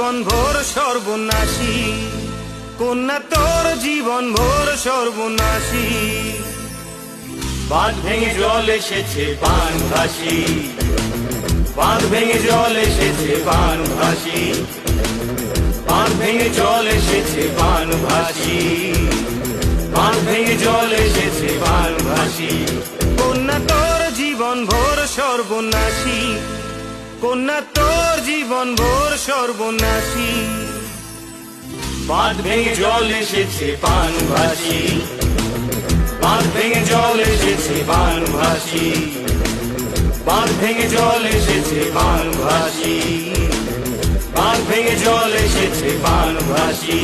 জীবন ভোর সর্বনাশী, কন্যা তোর জীবন ভোর সর্বনাশী। বাঁধ ভেঙে জল এসেছে বান ভাসি, বাঁধ ভেঙে জল এসেছে বান ভাসি, বাঁধ ভেঙে জল এসেছে বান ভাসি, বাঁধ ভেঙে জল এসেছে বান ভাসি। কন্যা তোর জীবন ভোর সর্বনাশী, কন্যা তোর জীবন ভোর সর্বনাশী। বাঁধ ভেঙে জল এসেছে বান ভাসি, বাঁধ ভেঙে জল এসেছে বান ভাসি, বাঁধ ভেঙে জল এসেছে বান ভাসি, বাঁধ ভেঙে জল এসেছে বান ভাসি।